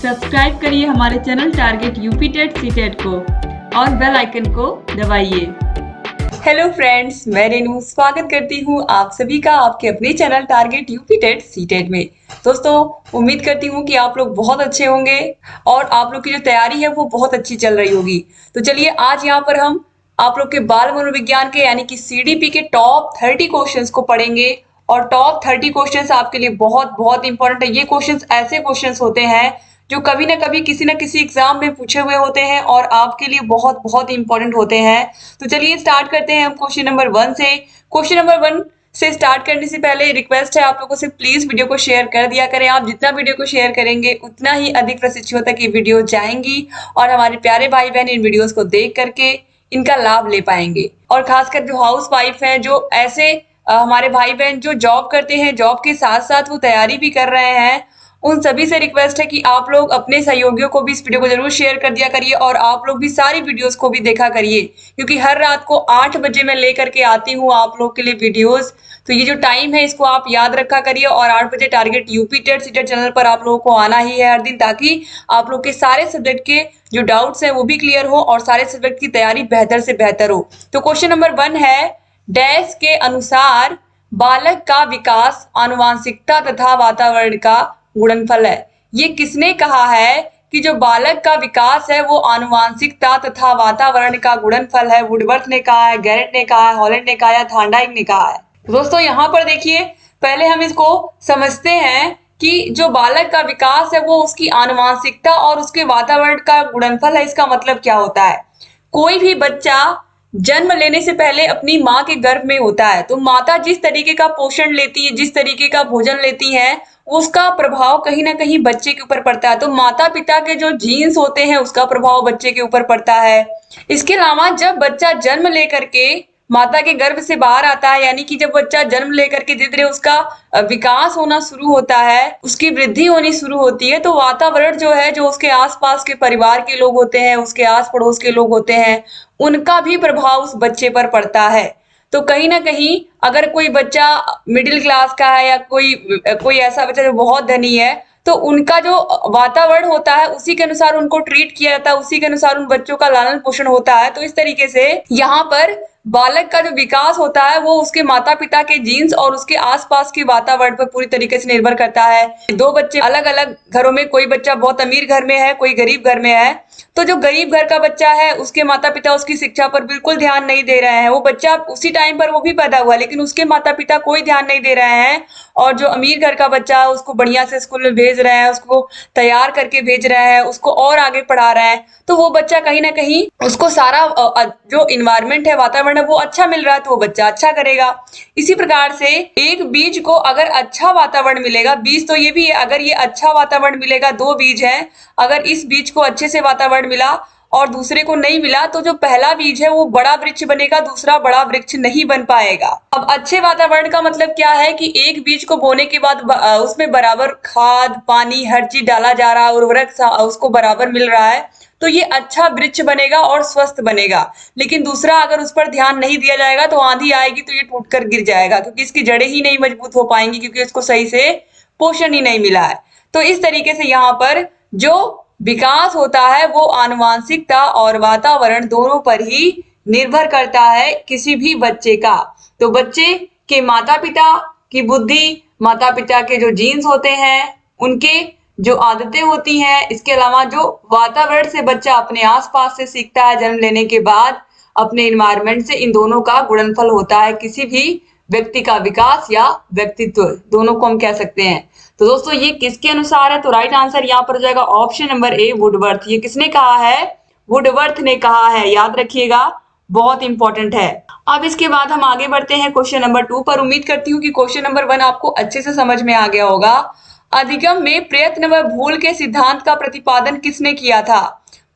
Subscribe करिए हमारे channel target UP TET CTET को और बेल आइकन को दबाइए। हेलो फ्रेंड्स, मैं रेनू स्वागत करती हूँ आप सभी का आपके अपने channel target UP TET CTET में। दोस्तों, उम्मीद करती हूँ कि आप लोग बहुत अच्छे होंगे और आप लोग की जो तैयारी है वो बहुत अच्छी चल रही होगी। तो चलिए आज यहाँ पर हम आप लोग के बाल मनोविज्ञान के यानी कि सीडीपी के टॉप 30 क्वेश्चंस को पढ़ेंगे और टॉप 30 क्वेश्चंस आपके लिए बहुत बहुत इंपॉर्टेंट है। ये क्वेश्चंस ऐसे क्वेश्चंस होते हैं जो कभी ना कभी किसी न किसी एग्जाम में पूछे हुए होते हैं और आपके लिए बहुत बहुत इंपॉर्टेंट होते हैं। तो चलिए स्टार्ट करते हैं हम क्वेश्चन नंबर 1 से। क्वेश्चन नंबर 1 से स्टार्ट करने से पहले रिक्वेस्ट है आप लोगों से, प्लीज वीडियो को शेयर कर दिया करें। आप जितना वीडियो को शेयर करेंगे उतना ही अधिक प्रशिक्षुओं तक ये वीडियो जाएंगी और हमारे प्यारे भाई बहन इन वीडियोस को देख करके इनका लाभ ले पाएंगे। और खासकर जो हाउस वाइफ है, जो ऐसे हमारे भाई बहन जो जॉब करते हैं, जॉब के साथ साथ वो तैयारी भी कर रहे हैं, उन सभी से रिक्वेस्ट है कि आप लोग अपने सहयोगियों को भी इस वीडियो को जरूर शेयर कर दिया करिए और आप लोग भी सारी वीडियोस को भी देखा करिए, क्योंकि हर रात को 8 बजे मैं लेकर के आती हूँ आप लोग के लिए वीडियोस। तो ये जो टाइम है इसको आप याद रखा करिए और 8 बजे target UP TET CTET channel पर आप लोगों को आना ही है हर दिन, ताकि आप लोग के सारे सब्जेक्ट के जो डाउट्स है वो भी क्लियर हो और सारे सब्जेक्ट की तैयारी बेहतर से बेहतर हो। तो क्वेश्चन नंबर 1 है, डैश के अनुसार बालक का विकास आनुवांशिकता तथा वातावरण का गुणनफल है। ये किसने कहा है कि जो बालक का विकास है वो आनुवांशिकता तथा वातावरण का गुणनफल है? वुडवर्थ ने कहा है, गैरेट ने कहा है, हॉलैंड ने कहा है या थॉर्नडाइक ने कहा है? दोस्तों यहाँ पर देखिए, पहले हम इसको समझते हैं कि जो बालक का विकास है वो उसकी आनुवांशिकता और उसके वातावरण का गुणनफल है। इसका मतलब क्या होता है? कोई भी बच्चा जन्म लेने से पहले अपनी माँ के गर्भ में होता है, तो माता जिस तरीके का पोषण लेती है, जिस तरीके का भोजन लेती है, उसका प्रभाव कहीं ना कहीं बच्चे के ऊपर पड़ता है। तो माता पिता के जो जीन्स होते हैं उसका प्रभाव बच्चे के ऊपर पड़ता है। इसके अलावा जब बच्चा जन्म लेकर के माता के गर्भ से बाहर आता है, यानी कि जब बच्चा जन्म लेकर के धीरे धीरे उसका विकास होना शुरू होता है, उसकी वृद्धि होनी शुरू होती है, तो वातावरण जो है, जो उसके आसपास के परिवार के लोग होते हैं, उसके आस पड़ोस के लोग होते हैं, उनका भी प्रभाव उस बच्चे पर पड़ता है। तो कहीं ना कहीं अगर कोई बच्चा मिडिल क्लास का है या कोई ऐसा बच्चा जो बहुत धनी है, तो उनका जो वातावरण होता है उसी के अनुसार उनको ट्रीट किया जाता है, उसी के अनुसार उन बच्चों का लालन पोषण होता है। तो इस तरीके से यहाँ पर बालक का जो विकास होता है वो उसके माता पिता के जीन्स और उसके आसपास के वातावरण पर पूरी तरीके से निर्भर करता है। दो बच्चे अलग अलग घरों में, कोई बच्चा बहुत अमीर घर में है, कोई गरीब घर में है, तो जो गरीब घर का बच्चा है उसके माता पिता उसकी शिक्षा पर बिल्कुल ध्यान नहीं दे रहे हैं। वो बच्चा उसी टाइम पर वो भी पैदा हुआ लेकिन उसके माता पिता कोई ध्यान नहीं दे रहे हैं। और जो अमीर घर का बच्चा है उसको बढ़िया से स्कूल में भेज रहे हैं, उसको तैयार करके भेज रहे हैं, उसको और आगे पढ़ा रहे हैं, तो वो बच्चा कहीं ना कहीं उसको सारा जो इन्वायरमेंट है, वातावरण है, वो अच्छा मिल रहा है, तो वो बच्चा अच्छा करेगा। इसी प्रकार से एक बीज को अगर अच्छा वातावरण मिलेगा, बीज तो ये भी है, अगर ये अच्छा वातावरण मिलेगा, दो बीज है, अगर इस बीज को अच्छे से वातावरण मिला और दूसरे को नहीं मिला, तो जो पहला बीज है वो बड़ा वृक्ष बनेगा, दूसरा बड़ा वृक्ष नहीं बन पाएगा। अब अच्छे वातावरण का मतलब क्या है कि एक बीज को बोने के बाद उसमें बराबर खाद पानी हर चीज डाला जा रहा है, उर्वरक उसको बराबर मिल रहा है, तो ये अच्छा वृक्ष बनेगा और स्वस्थ बनेगा। लेकिन दूसरा अगर उस पर ध्यान नहीं दिया जाएगा तो आंधी आएगी तो ये टूटकर गिर जाएगा, क्योंकि इसकी जड़ें ही नहीं मजबूत हो पाएंगी, क्योंकि इसको सही से पोषण ही नहीं मिला है। तो इस तरीके से यहाँ पर जो विकास होता है वो आनुवांशिकता और वातावरण दोनों पर ही निर्भर करता है किसी भी बच्चे का। तो बच्चे के माता पिता की बुद्धि, माता पिता के जो जीन्स होते हैं, उनके जो आदतें होती हैं, इसके अलावा जो वातावरण से बच्चा अपने आसपास से सीखता है जन्म लेने के बाद, अपने इन्वायरमेंट से, इन दोनों का गुणनफल होता है किसी भी व्यक्ति का विकास या व्यक्तित्व, दोनों को हम कह सकते हैं। तो दोस्तों ये किसके अनुसार है? तो राइट आंसर यहाँ पर हो जाएगा ऑप्शन नंबर ए, वुडवर्थ। ये किसने कहा है? वुडवर्थ ने कहा है, याद रखिएगा, बहुत इंपॉर्टेंट है। अब इसके बाद हम आगे बढ़ते हैं क्वेश्चन नंबर 2 पर। उम्मीद करती हूँ कि क्वेश्चन नंबर 1 आपको अच्छे से समझ में आ गया होगा। अधिगम में प्रयत्न व भूल के सिद्धांत का प्रतिपादन किसने किया था?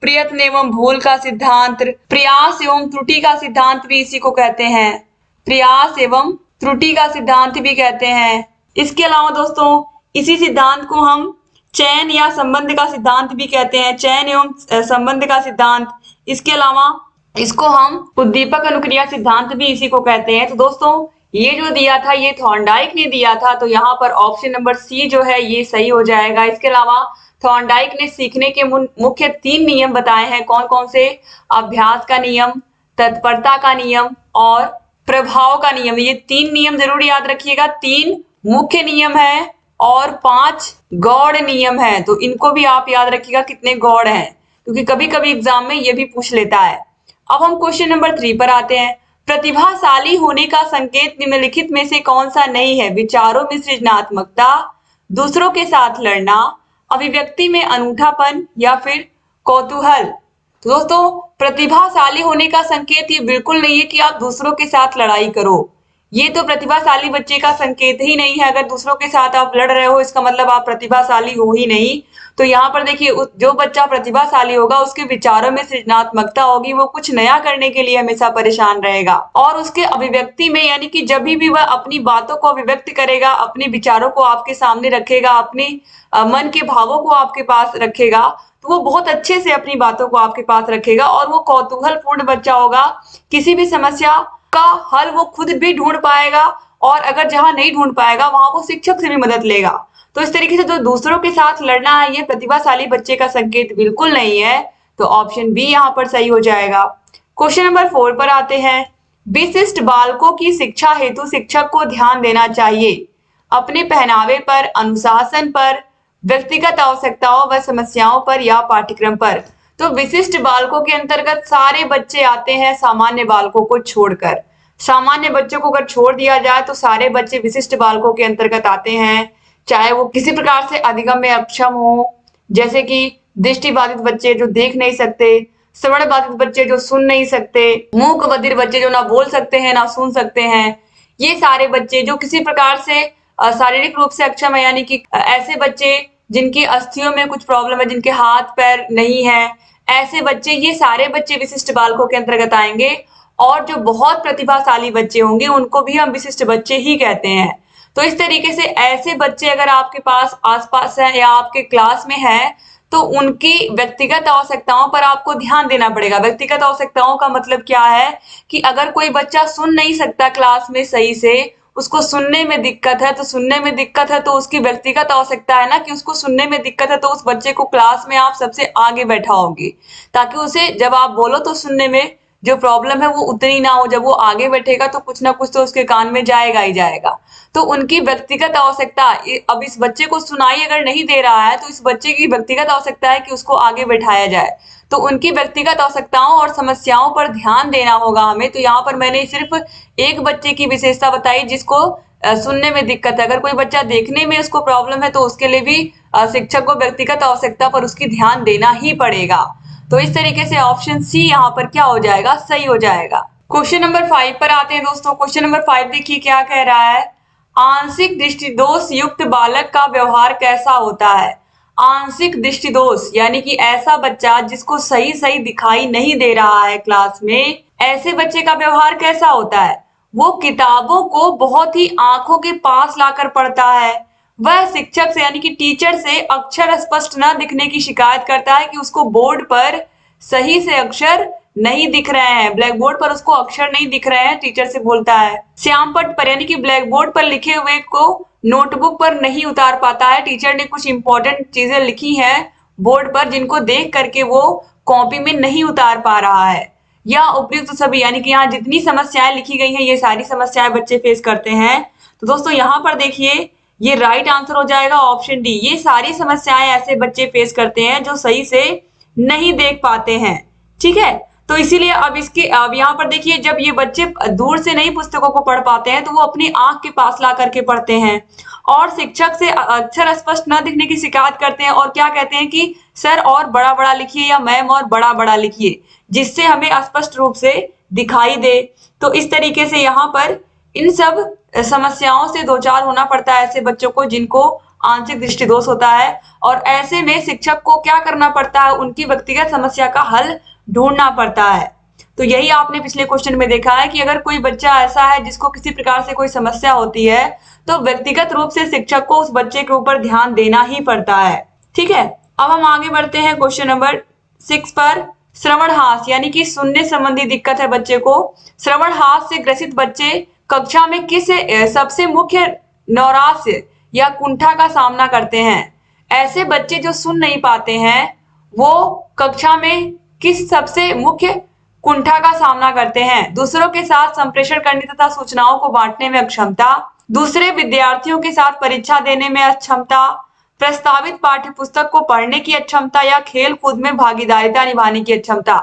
प्रयत्न एवं भूल का सिद्धांत, प्रयास एवं त्रुटि का सिद्धांत भी इसी को कहते हैं, प्रयास एवं त्रुटि का सिद्धांत भी कहते हैं। इसके अलावा दोस्तों इसी सिद्धांत को हम चयन या संबंध का सिद्धांत भी कहते हैं, चयन एवं संबंध का सिद्धांत। इसके अलावा इसको हम उद्दीपक अनुक्रिया सिद्धांत भी इसी को कहते हैं। तो दोस्तों ये जो दिया था ये थॉर्नडाइक ने दिया था, तो यहाँ पर ऑप्शन नंबर सी जो है ये सही हो जाएगा। इसके अलावा थॉर्नडाइक ने सीखने के मुख्य 3 नियम बताए हैं। कौन कौन से? अभ्यास का नियम, तत्परता का नियम और प्रभाव का नियम। ये 3 नियम जरूर याद रखिएगा। 3 मुख्य नियम है और 5 गौड़ नियम है। तो इनको भी आप याद रखिएगा कितने गौड़ हैं, क्योंकि कभी कभी एग्जाम में ये भी पूछ लेता है। अब हम क्वेश्चन नंबर 3 पर आते हैं। प्रतिभाशाली होने का संकेत निम्नलिखित में से कौन सा नहीं है? विचारों में सृजनात्मकता, दूसरों के साथ लड़ना, अभिव्यक्ति में अनूठापन या फिर कौतूहल। तो दोस्तों, प्रतिभाशाली होने का संकेत ये बिल्कुल नहीं है कि आप दूसरों के साथ लड़ाई करो। ये तो प्रतिभाशाली बच्चे का संकेत ही नहीं है। अगर दूसरों के साथ आप लड़ रहे हो, इसका मतलब आप प्रतिभाशाली हो ही नहीं। तो यहाँ पर देखिए, जो बच्चा प्रतिभाशाली होगा उसके विचारों में सृजनात्मकता होगी, वो कुछ नया करने के लिए हमेशा परेशान रहेगा। और उसके अभिव्यक्ति में, यानी कि जब भी वह अपनी बातों को अभिव्यक्त करेगा, अपने विचारों को आपके सामने रखेगा, अपने मन के भावों को आपके पास रखेगा, तो वो बहुत अच्छे से अपनी बातों को आपके पास रखेगा। और वो कौतूहल पूर्ण बच्चा होगा। किसी भी समस्या का हल वो खुद भी ढूंढ पाएगा, और अगर जहां नहीं ढूंढ पाएगा वहां वो शिक्षक से भी मदद लेगा। तो इस तरीके से जो दूसरों के साथ लड़ना है, ये प्रतिभाशाली बच्चे का संकेत बिल्कुल नहीं है। तो ऑप्शन बी यहाँ पर सही हो जाएगा। क्वेश्चन नंबर 4 पर आते हैं। विशिष्ट बालकों की शिक्षा हेतु शिक्षक को ध्यान देना चाहिए अपने पहनावे पर, अनुशासन पर, व्यक्तिगत आवश्यकताओं व समस्याओं पर या पाठ्यक्रम पर। तो विशिष्ट बालकों के अंतर्गत सारे बच्चे आते हैं, सामान्य बालकों को छोड़कर। सामान्य बच्चों को अगर छोड़ दिया जाए तो सारे बच्चे विशिष्ट बालकों के अंतर्गत आते हैं, चाहे वो किसी प्रकार से अधिगम में अक्षम हो, जैसे कि दृष्टिबाधित बच्चे जो देख नहीं सकते, श्रवण बाधित बच्चे जो सुन नहीं सकते, मूक बधिर बच्चे जो ना बोल सकते हैं ना सुन सकते हैं। ये सारे बच्चे जो किसी प्रकार से शारीरिक रूप से अक्षम है, यानी कि ऐसे बच्चे जिनकी अस्थियों में कुछ प्रॉब्लम है, जिनके हाथ पैर नहीं है, ऐसे बच्चे, ये सारे बच्चे विशिष्ट बालकों के अंतर्गत आएंगे। और जो बहुत प्रतिभाशाली बच्चे होंगे उनको भी हम विशिष्ट बच्चे ही कहते हैं। तो इस तरीके से ऐसे बच्चे अगर आपके पास आसपास है या आपके क्लास में है, तो उनकी व्यक्तिगत आवश्यकताओं पर आपको ध्यान देना पड़ेगा। व्यक्तिगत आवश्यकताओं का मतलब क्या है कि अगर कोई बच्चा सुन नहीं सकता क्लास में सही से, उसको सुनने में दिक्कत है, तो सुनने में दिक्कत है तो उसकी व्यक्तिगत आवश्यकता है ना कि उसको सुनने में दिक्कत है, तो उस बच्चे को क्लास में आप सबसे आगे बैठाओगे, ताकि उसे जब आप बोलो तो सुनने में जो प्रॉब्लम है वो उतनी ना हो। जब वो आगे बैठेगा तो कुछ ना कुछ तो उसके कान में जाएगा ही जाएगा। तो उनकी व्यक्तिगत आवश्यकता, अब इस बच्चे को सुनाई अगर नहीं दे रहा है तो इस बच्चे की व्यक्तिगत आवश्यकता है कि उसको आगे बैठाया जाए। तो उनकी व्यक्तिगत आवश्यकताओं और समस्याओं पर ध्यान देना होगा हमें। तो यहाँ पर मैंने सिर्फ एक बच्चे की विशेषता बताई जिसको सुनने में दिक्कत है। अगर कोई बच्चा देखने में उसको प्रॉब्लम है तो उसके लिए भी शिक्षक को व्यक्तिगत आवश्यकता पर उसकी ध्यान देना ही पड़ेगा। तो इस तरीके से ऑप्शन सी यहाँ पर क्या हो जाएगा? सही हो जाएगा। क्वेश्चन नंबर 5 पर आते हैं दोस्तों। क्वेश्चन नंबर 5 देखिए क्या कह रहा है। आंशिक दृष्टिदोष युक्त बालक का व्यवहार कैसा होता है? आंशिक दृष्टिदोष यानी कि ऐसा बच्चा जिसको सही सही दिखाई नहीं दे रहा है क्लास में, ऐसे बच्चे का व्यवहार कैसा होता है? वो किताबों को बहुत ही आंखों के पास लाकर पढ़ता है। वह शिक्षक से यानी कि टीचर से अक्षर स्पष्ट न दिखने की शिकायत करता है कि उसको बोर्ड पर सही से अक्षर नहीं दिख रहे हैं, ब्लैक बोर्ड पर उसको अक्षर नहीं दिख रहे हैं, टीचर से बोलता है। श्याम पट पर यानी कि ब्लैक बोर्ड पर लिखे हुए को नोटबुक पर नहीं उतार पाता है। टीचर ने कुछ इंपॉर्टेंट चीजें लिखी हैं बोर्ड पर जिनको देख करके वो कॉपी में नहीं उतार पा रहा है। या उपयुक्त सभी यानी कि यहाँ जितनी समस्याएं लिखी गई हैं ये सारी समस्याएं बच्चे फेस करते हैं। तो दोस्तों यहाँ पर देखिए, ये राइट आंसर हो जाएगा ऑप्शन डी। ये सारी समस्याएं ऐसे बच्चे फेस करते हैं जो सही से नहीं देख पाते हैं। ठीक है, तो इसीलिए अब यहाँ पर देखिए, जब ये बच्चे दूर से नहीं पुस्तकों को पढ़ पाते हैं तो वो अपनी आंख के पास ला करके पढ़ते हैं और शिक्षक से अक्षर स्पष्ट न दिखने की शिकायत करते हैं और क्या कहते हैं कि सर और बड़ा बड़ा लिखिए या मैम और बड़ा बड़ा लिखिए, जिससे हमें स्पष्ट रूप से दिखाई दे। तो इस तरीके से यहाँ पर इन सब समस्याओं से दो चार होना पड़ता है ऐसे बच्चों को जिनको आंशिक दृष्टिदोष होता है। और ऐसे में शिक्षक को क्या करना पड़ता है? उनकी व्यक्तिगत समस्या का हल ढूंढना पड़ता है। तो यही आपने पिछले क्वेश्चन में देखा है कि अगर कोई बच्चा ऐसा है जिसको किसी प्रकार से कोई समस्या होती है तो व्यक्तिगत रूप से शिक्षक को उस बच्चे के ऊपर ध्यान देना ही पड़ता है। ठीक है, अब हम आगे बढ़ते हैं क्वेश्चन नंबर 6 पर। श्रवणहास यानी कि सुनने संबंधी दिक्कत है बच्चे को। श्रवणहास से ग्रसित बच्चे कक्षा में किस सबसे मुख्य नौराश्य या कुंठा का सामना करते हैं? ऐसे बच्चे जो सुन नहीं पाते हैं वो कक्षा में किस सबसे मुख्य कुंठा का सामना करते हैं? दूसरों के साथ संप्रेषण करने तथा सूचनाओं को बांटने में अक्षमता, दूसरे विद्यार्थियों के साथ परीक्षा देने में अक्षमता, प्रस्तावित पाठ्य पुस्तक को पढ़ने की अक्षमता या खेल कूद में भागीदारिता निभाने की अक्षमता।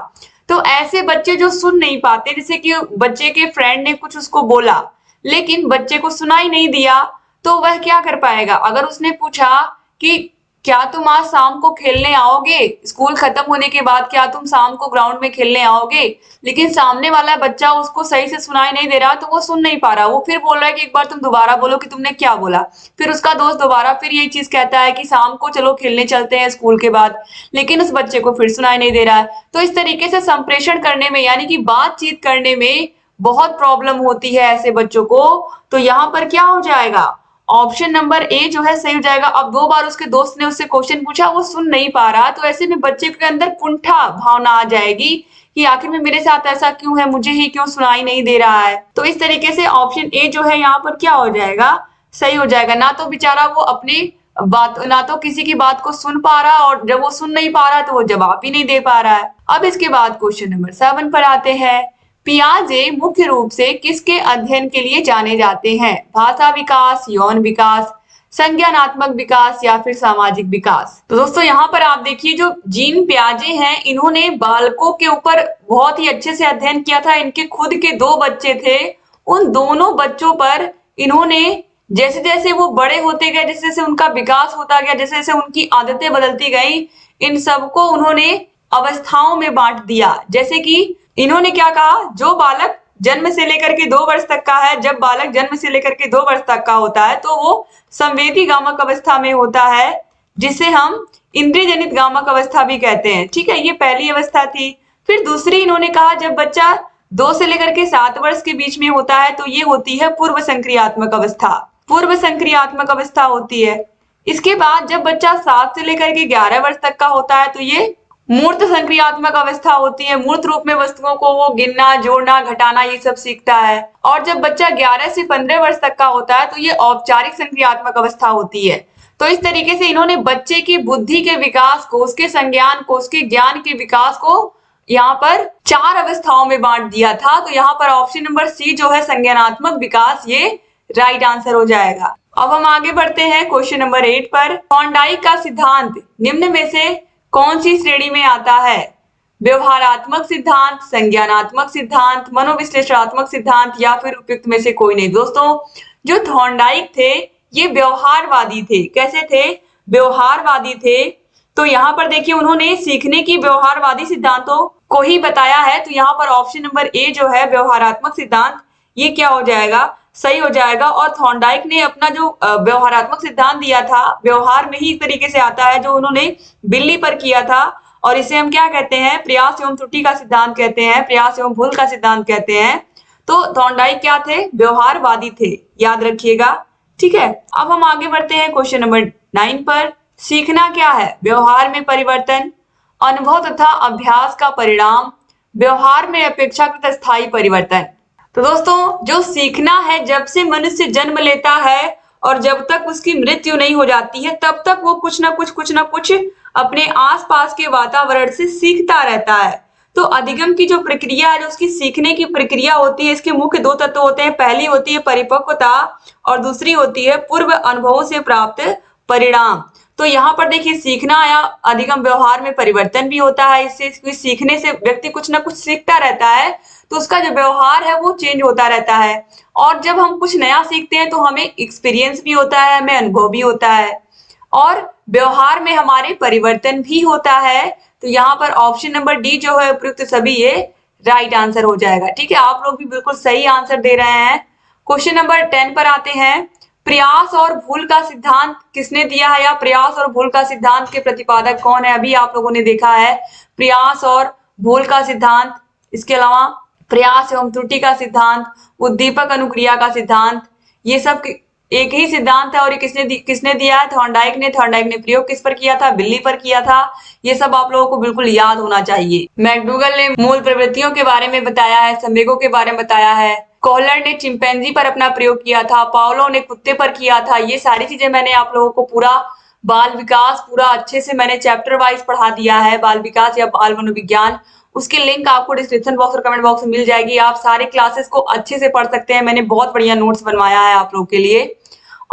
तो ऐसे बच्चे जो सुन नहीं पाते, जैसे कि बच्चे के फ्रेंड ने कुछ उसको बोला लेकिन बच्चे को सुनाई नहीं दिया, तो वह क्या कर पाएगा? अगर उसने पूछा कि क्या तुम आज शाम को खेलने आओगे, स्कूल खत्म होने के बाद क्या तुम शाम को ग्राउंड में खेलने आओगे, लेकिन सामने वाला बच्चा उसको सही से सुनाई नहीं दे रहा, तो वो सुन नहीं पा रहा, वो फिर बोल रहा है कि एक बार तुम दोबारा बोलो कि तुमने क्या बोला। फिर उसका दोस्त दोबारा फिर यही चीज कहता है कि शाम को चलो खेलने चलते हैं स्कूल के बाद, लेकिन उस बच्चे को फिर सुनाई नहीं दे रहा है। तो इस तरीके से संप्रेषण करने में यानी कि बातचीत करने में बहुत प्रॉब्लम होती है ऐसे बच्चों को। तो यहाँ पर क्या हो जाएगा? ऑप्शन नंबर ए जो है सही हो जाएगा। अब 2 बार उसके दोस्त ने उससे क्वेश्चन पूछा, वो सुन नहीं पा रहा, तो ऐसे में बच्चे के अंदर कुंठा भावना आ जाएगी कि आखिर में मेरे साथ ऐसा क्यों है, मुझे ही क्यों सुनाई नहीं दे रहा है। तो इस तरीके से ऑप्शन ए जो है यहाँ पर क्या हो जाएगा? सही हो जाएगा। ना तो बेचारा वो अपनी बात, ना तो किसी की बात को सुन पा रहा, और जब वो सुन नहीं पा रहा तो वो जवाब भी नहीं दे पा रहा है। अब इसके बाद क्वेश्चन नंबर 7 पर आते हैं। पियाजे मुख्य रूप से किसके अध्ययन के लिए जाने जाते हैं? भाषा विकास, यौन विकास, संज्ञानात्मक विकास या फिर सामाजिक विकास। तो दोस्तों यहाँ पर आप देखिए, जो जीन पियाजे हैं इन्होंने बालकों के ऊपर बहुत ही अच्छे से अध्ययन किया था। इनके खुद के 2 बच्चे थे, उन दोनों बच्चों पर इन्होंने जैसे जैसे वो बड़े होते गए, जैसे जैसे उनका विकास होता गया, जैसे जैसे उनकी आदतें बदलती गई, इन सबको उन्होंने अवस्थाओं में बांट दिया। जैसे कि इन्होंने क्या कहा, जो बालक जन्म से लेकर के 2 वर्ष तक का है, जब बालक जन्म से लेकर के 2 वर्ष तक का होता है तो वो संवेदी गामक अवस्था में होता है, जिसे हम इंद्रिय जनित गामक अवस्था भी कहते हैं। ठीक है, ये पहली अवस्था थी। फिर दूसरी इन्होंने कहा, जब बच्चा 2 से लेकर के 7 वर्ष के बीच में होता है तो ये होती है पूर्व संक्रियात्मक अवस्था। पूर्व संक्रियात्मक अवस्था होती है। इसके बाद जब बच्चा 7 से लेकर के 11 वर्ष तक का होता है तो ये मूर्त संक्रियात्मक अवस्था होती है। मूर्त रूप में वस्तुओं को वो गिनना, जोड़ना, घटाना ये सब सीखता है। और जब बच्चा 11 से 15 वर्ष तक का होता है तो ये औपचारिक संक्रियात्मक अवस्था होती है। तो इस तरीके से इन्होंने बच्चे की बुद्धि के विकास को, उसके संज्ञान को, उसके ज्ञान के विकास को यहाँ पर 4 अवस्थाओं में बांट दिया था। तो यहाँ पर ऑप्शन नंबर सी जो है संज्ञानात्मक विकास, ये राइट आंसर हो जाएगा। अब हम आगे बढ़ते हैं क्वेश्चन नंबर 8 पर। थॉर्नडाइक का सिद्धांत निम्न में से कौन सी श्रेणी में आता है? व्यवहारात्मक सिद्धांत, संज्ञानात्मक सिद्धांत, मनोविश्लेषणात्मक सिद्धांत या फिर उपयुक्त में से कोई नहीं। दोस्तों, जो थॉर्नडाइक थे ये व्यवहारवादी थे। कैसे थे? व्यवहारवादी थे। तो यहाँ पर देखिए, उन्होंने सीखने की व्यवहारवादी सिद्धांतों को ही बताया है। तो यहाँ पर ऑप्शन नंबर ए जो है व्यवहारात्मक सिद्धांत, ये क्या हो जाएगा? सही हो जाएगा। और थॉर्नडाइक ने अपना जो व्यवहारात्मक सिद्धांत दिया था, व्यवहार में ही इस तरीके से आता है, जो उन्होंने बिल्ली पर किया था, और इसे हम क्या कहते हैं? प्रयास एवं त्रुटि का सिद्धांत कहते हैं, प्रयास एवं भूल का सिद्धांत कहते हैं। तो थॉर्नडाइक क्या थे? व्यवहारवादी थे, याद रखिएगा। ठीक है, अब हम आगे बढ़ते हैं क्वेश्चन नंबर 9 पर। सीखना क्या है? व्यवहार में परिवर्तन, अनुभव तथा अभ्यास का परिणाम, व्यवहार में अपेक्षाकृत स्थायी परिवर्तन। तो दोस्तों, जो सीखना है, जब से मनुष्य जन्म लेता है और जब तक उसकी मृत्यु नहीं हो जाती है तब तक वो कुछ ना कुछ अपने आसपास के वातावरण से सीखता रहता है। तो अधिगम की जो प्रक्रिया है, जो उसकी सीखने की प्रक्रिया होती है, इसके मुख्य 2 तत्व होते हैं। पहली होती है परिपक्वता और दूसरी होती है पूर्व अनुभवों से प्राप्त परिणाम। तो यहाँ पर देखिए, सीखना या अधिगम व्यवहार में परिवर्तन भी होता है। इससे सीखने से व्यक्ति कुछ ना कुछ सीखता रहता है, तो उसका जो व्यवहार है वो चेंज होता रहता है। और जब हम कुछ नया सीखते हैं तो हमें एक्सपीरियंस भी होता है, हमें अनुभव भी होता है, और व्यवहार में हमारे परिवर्तन भी होता है। तो यहाँ पर ऑप्शन नंबर डी जो है उपयुक्त सभी, ये राइट आंसर हो जाएगा। ठीक है, आप लोग भी बिल्कुल सही आंसर दे रहे हैं। क्वेश्चन नंबर 10 पर आते हैं। प्रयास और भूल का सिद्धांत किसने दिया है, या प्रयास और भूल का सिद्धांत के प्रतिपादक कौन है? अभी आप लोगों ने देखा है प्रयास और भूल का सिद्धांत। इसके अलावा प्रयास एवं त्रुटि का सिद्धांत, उद्दीपक अनुक्रिया का सिद्धांत, ये सब एक ही सिद्धांत है। और ये किसने दिया है? थॉर्नडाइक ने। थॉर्नडाइक ने प्रयोग किस पर किया था? बिल्ली पर किया था। ये सब आप लोगों को बिल्कुल याद होना चाहिए। मैकडूगल ने मूल प्रवृत्तियों के बारे में बताया है, संवेगों के बारे में बताया है। कोहलर ने चिंपैंजी पर अपना प्रयोग किया था। पावलो ने कुत्ते पर किया था। ये सारी चीजें मैंने आप लोगों को पूरा बाल विकास पूरा अच्छे से मैंने चैप्टर वाइज पढ़ा दिया है, बाल विकास या बाल मनोविज्ञान। उसकी लिंक आपको डिस्क्रिप्शन बॉक्स और कमेंट बॉक्स में मिल जाएगी। आप सारे क्लासेस को अच्छे से पढ़ सकते हैं। मैंने बहुत बढ़िया नोट्स बनवाया है आप लोग के लिए।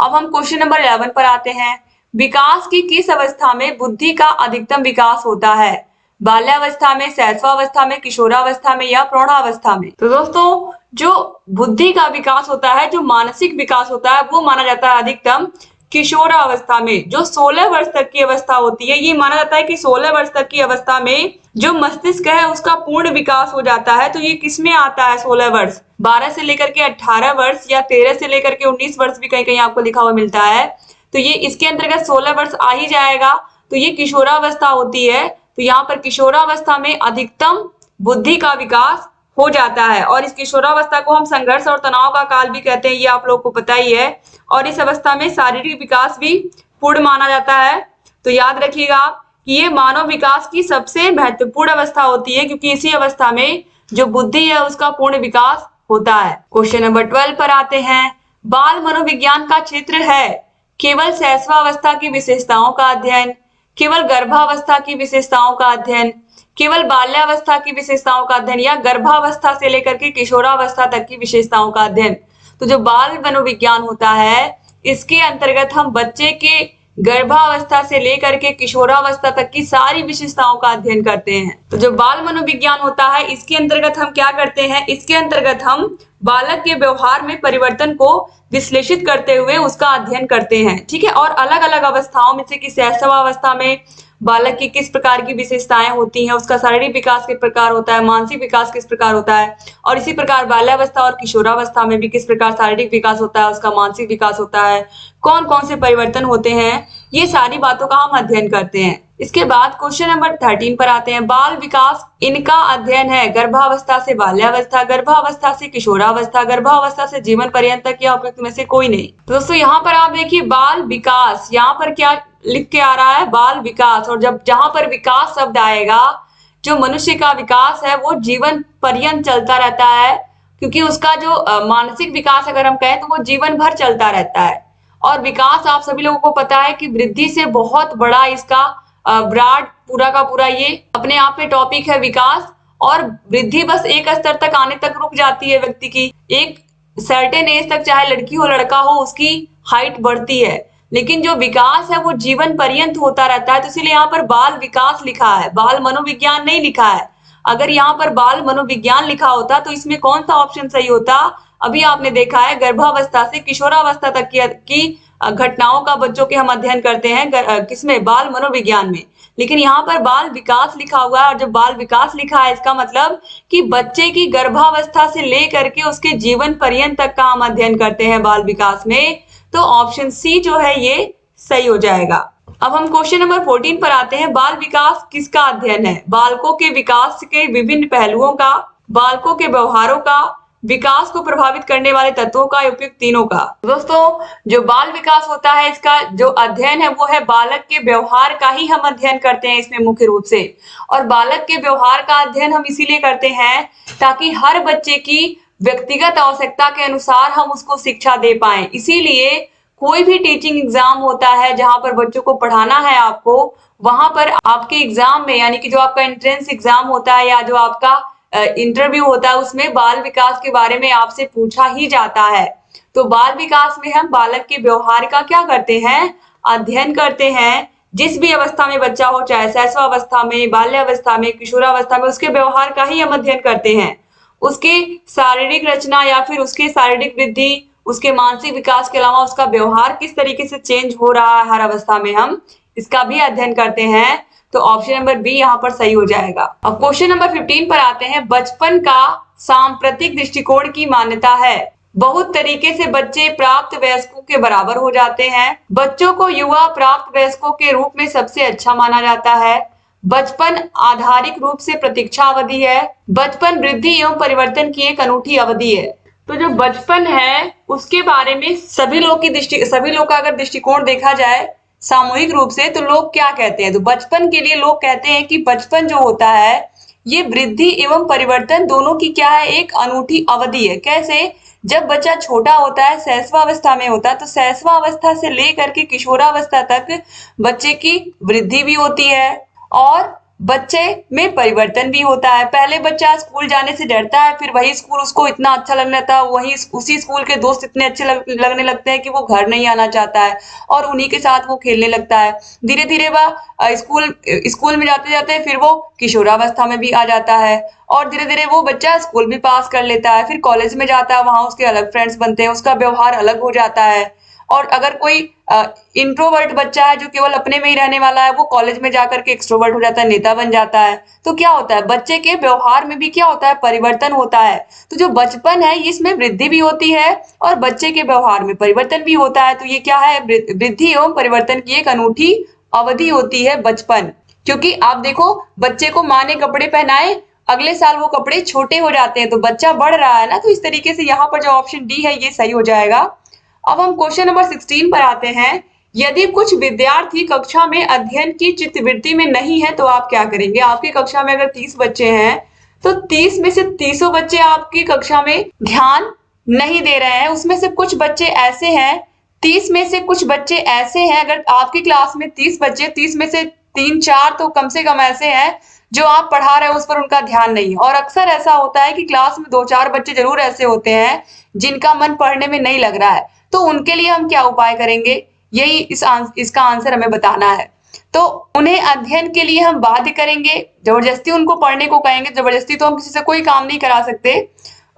अब हम क्वेश्चन नंबर 11 पर आते हैं। विकास की किस अवस्था में बुद्धि का अधिकतम विकास होता है? बाल्यावस्था में, शैशवावस्था में, किशोरावस्था में या प्रौढ़ावस्था में? तो दोस्तों, जो बुद्धि का विकास होता है, जो मानसिक विकास होता है, वो माना जाता है अधिकतम किशोरावस्था में। जो 16 वर्ष तक की अवस्था होती है, ये माना जाता है कि 16 वर्ष तक की अवस्था में जो मस्तिष्क है उसका पूर्ण विकास हो जाता है। तो ये किसमें आता है 16 वर्ष? 12 से लेकर के 18 वर्ष या 13 से लेकर के 19 वर्ष भी कहीं कहीं आपको लिखा हुआ मिलता है। तो ये इसके अंतर्गत 16 वर्ष आ ही जाएगा। तो ये किशोरावस्था होती है। तो यहाँ पर किशोरावस्था में अधिकतम बुद्धि का विकास हो जाता है और इस किशोरावस्था को हम संघर्ष और तनाव का काल भी कहते हैं, ये आप लोगों को पता ही है। और इस अवस्था में शारीरिक विकास भी पूर्ण माना जाता है। तो याद रखिएगा कि ये मानव विकास की सबसे महत्वपूर्ण अवस्था होती है, क्योंकि इसी अवस्था में जो बुद्धि है उसका पूर्ण विकास होता है। क्वेश्चन नंबर 12 पर आते हैं। बाल मनोविज्ञान का क्षेत्र है केवल शैशवावस्था की विशेषताओं का अध्ययन, केवल गर्भावस्था की विशेषताओं का अध्ययन, केवल बाल्यावस्था की विशेषताओं का अध्ययन या गर्भावस्था से लेकर के किशोरावस्था तक की विशेषताओं का अध्ययन। तो जो बाल मनोविज्ञान होता है, इसके अंतर्गत हम बच्चे के गर्भावस्था से लेकर के किशोरावस्था तक की सारी विशेषताओं का अध्ययन करते हैं। तो जो बाल मनोविज्ञान होता है, इसके अंतर्गत हम क्या करते हैं? इसके अंतर्गत हम बालक के व्यवहार में परिवर्तन को विश्लेषित करते हुए उसका अध्ययन करते हैं, ठीक है। और अलग अलग अवस्थाओं में से कि शैशवावस्था में बालक की किस प्रकार की विशेषताएं होती हैं, उसका शारीरिक विकास किस प्रकार होता है, मानसिक विकास किस प्रकार होता है, और इसी प्रकार बाल्यावस्था और किशोरावस्था में भी किस प्रकार शारीरिक विकास होता है, उसका मानसिक विकास होता है, कौन कौन से परिवर्तन होते हैं, ये सारी बातों का हम अध्ययन करते हैं। इसके बाद क्वेश्चन नंबर 13 पर आते हैं। बाल विकास इनका अध्ययन है गर्भावस्था से बाल्यावस्था, गर्भावस्था से किशोरावस्था, गर्भावस्था से जीवन पर्यंत तक या उपयुक्त में से कोई नहीं। तो दोस्तों यहाँ पर आप देखिए बाल विकास, यहाँ पर क्या लिख के आ रहा है? बाल विकास। और जब जहां पर विकास शब्द आएगा, जो मनुष्य का विकास है वो जीवन पर्यंत चलता रहता है, क्योंकि उसका जो मानसिक विकास अगर हम कहें तो वो जीवन भर चलता रहता है। और विकास आप सभी लोगों को पता है कि वृद्धि से बहुत बड़ा इसका ब्रॉड पूरा का पूरा ये अपने आप में टॉपिक है विकास। और वृद्धि बस एक स्तर तक आने तक रुक जाती है व्यक्ति की, एक सर्टेन एज तक, चाहे लड़की हो लड़का हो, उसकी हाइट बढ़ती है, लेकिन जो विकास है वो जीवन पर्यंत होता रहता है। तो इसलिए यहाँ पर बाल विकास लिखा है, बाल मनोविज्ञान नहीं लिखा है। अगर यहाँ पर बाल मनोविज्ञान लिखा होता तो इसमें कौन सा ऑप्शन सही होता? अभी आपने देखा है गर्भावस्था से किशोरावस्था तक की घटनाओं का बच्चों के हम अध्ययन करते हैं किसमें? बाल मनोविज्ञान में। लेकिन यहाँ पर बाल विकास लिखा हुआ है, और जब बाल विकास लिखा है इसका मतलब कि बच्चे की गर्भावस्था से लेकर के उसके जीवन पर्यंत तक का हम अध्ययन करते हैं बाल विकास में। तो ऑप्शन सी जो है ये सही हो जाएगा। अब हम क्वेश्चन नंबर 14 पर आते हैं। बाल विकास किसका अध्ययन है? बालकों के विकास के विभिन्न पहलुओं का, बालकों के व्यवहारों का, विकास को प्रभावित करने वाले तत्वों का, उपयुक्त तीनों का। दोस्तों, जो बाल विकास होता है इसका जो अध्ययन है वो है बालक के व्यवहार का ही हम अध्ययन करते हैं इसमें मुख्य रूप से। और बालक के व्यवहार का अध्ययन हम इसीलिए करते हैं ताकि हर बच्चे की व्यक्तिगत आवश्यकता के अनुसार हम उसको शिक्षा दे पाए। इसीलिए कोई भी टीचिंग एग्जाम होता है जहां पर बच्चों को पढ़ाना है आपको, वहां पर आपके एग्जाम में यानी कि जो आपका एंट्रेंस एग्जाम होता है या जो आपका इंटरव्यू होता है उसमें बाल विकास के बारे में आपसे पूछा ही जाता है। तो बाल विकास में हम बालक के व्यवहार का क्या करते हैं? अध्ययन करते हैं। जिस भी अवस्था में बच्चा हो, चाहे शैशवावस्था में, बाल्यावस्था में, किशोरावस्था में, उसके व्यवहार का ही हम अध्ययन करते हैं। उसके शारीरिक रचना या फिर उसके शारीरिक वृद्धि, उसके मानसिक विकास के अलावा उसका व्यवहार किस तरीके से चेंज हो रहा है हर अवस्था में, हम इसका भी अध्ययन करते हैं। तो ऑप्शन नंबर बी यहाँ पर सही हो जाएगा। अब क्वेश्चन नंबर 15 पर आते हैं। बचपन का सांप्रतिक दृष्टिकोण की मान्यता है बहुत तरीके से बच्चे प्राप्त वयस्कों के बराबर हो जाते हैं। बच्चों को युवा प्राप्त वयस्कों के रूप में सबसे अच्छा माना जाता है। बचपन आधारिक रूप से प्रतीक्षा अवधि है। बचपन वृद्धि एवं परिवर्तन की एक अनूठी अवधि है। तो जो बचपन है उसके बारे में सभी लोग का अगर दृष्टिकोण देखा जाए सामूहिक रूप से, तो लोग क्या कहते हैं? तो बचपन के लिए लोग कहते हैं कि बचपन जो होता है ये वृद्धि एवं परिवर्तन दोनों की क्या है? एक अनूठी अवधि है। कैसे? जब बच्चा छोटा होता है, शैशवावस्था में होता है, तो शैशवावस्था से लेकर के किशोरावस्था तक बच्चे की वृद्धि भी होती है और बच्चे में परिवर्तन भी होता है। पहले बच्चा स्कूल जाने से डरता है, फिर वही स्कूल उसको इतना अच्छा लगने लगता है, वही उसी स्कूल के दोस्त इतने अच्छे लगने लगते हैं कि वो घर नहीं आना चाहता है और उन्हीं के साथ वो खेलने लगता है। धीरे धीरे वह स्कूल में जाते जाते फिर वो किशोरावस्था में भी आ जाता है और धीरे धीरे वो बच्चा स्कूल भी पास कर लेता है, फिर कॉलेज में जाता है, वहां उसके अलग फ्रेंड्स बनते हैं, उसका व्यवहार अलग हो जाता है। और अगर कोई इंट्रोवर्ट बच्चा है जो केवल अपने में ही रहने वाला है, वो कॉलेज में जाकर के एक्सट्रोवर्ट हो जाता है, नेता बन जाता है। तो क्या होता है, बच्चे के व्यवहार में भी क्या होता है, परिवर्तन होता है। तो जो बचपन है इसमें वृद्धि भी होती है और बच्चे के व्यवहार में परिवर्तन भी होता है। तो ये क्या है, वृद्धि एवं परिवर्तन की एक अनूठी अवधि होती है बचपन। क्योंकि आप देखो, बच्चे को माँ ने कपड़े पहनाए, अगले साल वो कपड़े छोटे हो जाते हैं, तो बच्चा बढ़ रहा है ना। तो इस तरीके से यहाँ पर जो ऑप्शन डी है ये सही हो जाएगा। अब हम क्वेश्चन नंबर 16 पर आते हैं। यदि कुछ विद्यार्थी कक्षा में अध्ययन की चित्तवृत्ति में नहीं है तो आप क्या करेंगे? आपकी कक्षा में अगर 30 बच्चे हैं तो 30 में से 30 बच्चे आपकी कक्षा में ध्यान नहीं दे रहे हैं। उसमें से कुछ बच्चे ऐसे हैं, 30 में से कुछ बच्चे ऐसे हैं, अगर आपकी क्लास में 30 बच्चे, 30 में से 3-4 तो कम से कम ऐसे हैं जो आप पढ़ा रहे हो उस पर उनका ध्यान नहीं है। और अक्सर ऐसा होता है कि क्लास में 2-4 बच्चे जरूर ऐसे होते हैं जिनका मन पढ़ने में नहीं लग रहा है। तो उनके लिए हम क्या उपाय करेंगे, यही इसका आंसर हमें बताना है। तो उन्हें अध्ययन के लिए हम बाध्य करेंगे, जबरदस्ती उनको पढ़ने को कहेंगे। जबरदस्ती तो हम किसी से कोई काम नहीं करा सकते।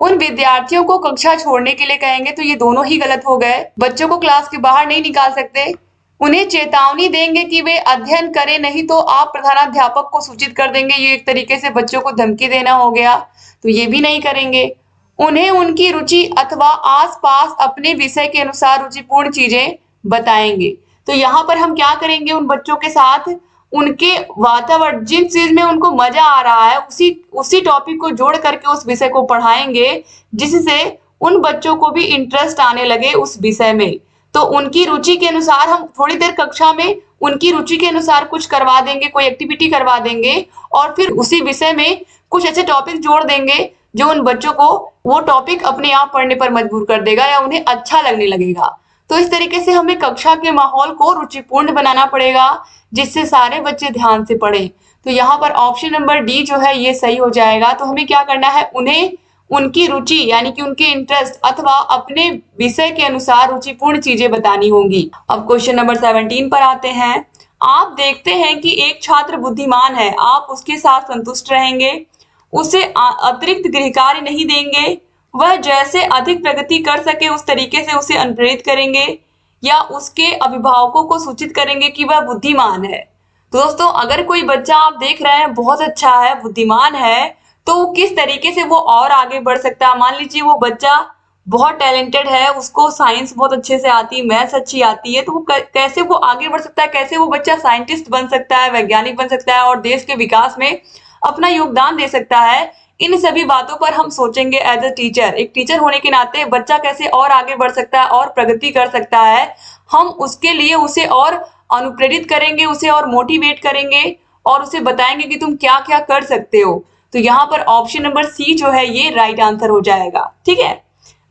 उन विद्यार्थियों को कक्षा छोड़ने के लिए कहेंगे, तो ये दोनों ही गलत हो गए। बच्चों को क्लास के बाहर नहीं निकाल सकते। उन्हें चेतावनी देंगे कि वे अध्ययन करें, नहीं तो आप प्रधानाध्यापक को सूचित कर देंगे। ये एक तरीके से बच्चों को धमकी देना हो गया, तो ये भी नहीं करेंगे। उन्हें उनकी रुचि अथवा आसपास अपने विषय के अनुसार रुचिपूर्ण चीजें बताएंगे। तो यहाँ पर हम क्या करेंगे, उन बच्चों के साथ उनके वातावरण, जिस चीज में उनको मजा आ रहा है उसी उसी टॉपिक को जोड़ करके उस विषय को पढ़ाएंगे, जिससे उन बच्चों को भी इंटरेस्ट आने लगे उस विषय में। तो उनकी रुचि के अनुसार हम थोड़ी देर कक्षा में उनकी रुचि के अनुसार कुछ करवा देंगे, कोई एक्टिविटी करवा देंगे और फिर उसी विषय में कुछ ऐसे टॉपिक जोड़ देंगे जो उन बच्चों को वो टॉपिक अपने आप पढ़ने पर मजबूर कर देगा या उन्हें अच्छा लगने लगेगा। तो इस तरीके से हमें कक्षा के माहौल को रुचिपूर्ण बनाना पड़ेगा, जिससे सारे बच्चे ध्यान से पढ़ें। तो यहाँ पर ऑप्शन नंबर डी जो है ये सही हो जाएगा। तो हमें क्या करना है, उन्हें उनकी रुचि यानी कि उनके इंटरेस्ट अथवा अपने विषय के अनुसार रुचिपूर्ण चीजें बतानी होंगी। अब क्वेश्चन नंबर 17 पर आते हैं। आप देखते हैं कि एक छात्र बुद्धिमान है, आप उसके साथ संतुष्ट रहेंगे, उसे अतिरिक्त गृह कार्य नहीं देंगे, वह जैसे अधिक प्रगति कर सके उस तरीके से उसे अनुप्रेरित करेंगे या उसके अभिभावकों को सूचित करेंगे कि वह बुद्धिमान है। तो दोस्तों, अगर कोई बच्चा आप देख रहे हैं बहुत अच्छा है, बुद्धिमान है, तो किस तरीके से वो और आगे बढ़ सकता है। मान लीजिए वो बच्चा बहुत टैलेंटेड है, उसको साइंस बहुत अच्छे से आती है, मैथ्स अच्छी आती है, तो वो कैसे वो आगे बढ़ सकता है, कैसे वो बच्चा साइंटिस्ट बन सकता है, वैज्ञानिक बन सकता है और देश के विकास में अपना योगदान दे सकता है। इन सभी बातों पर हम सोचेंगे एज अ टीचर। एक टीचर होने के नाते बच्चा कैसे और आगे बढ़ सकता है और प्रगति कर सकता है, हम उसके लिए उसे और अनुप्रेरित करेंगे, उसे और मोटिवेट करेंगे और उसे बताएंगे कि तुम क्या क्या कर सकते हो। तो यहाँ पर ऑप्शन नंबर सी जो है ये राइट आंसर हो जाएगा। ठीक है,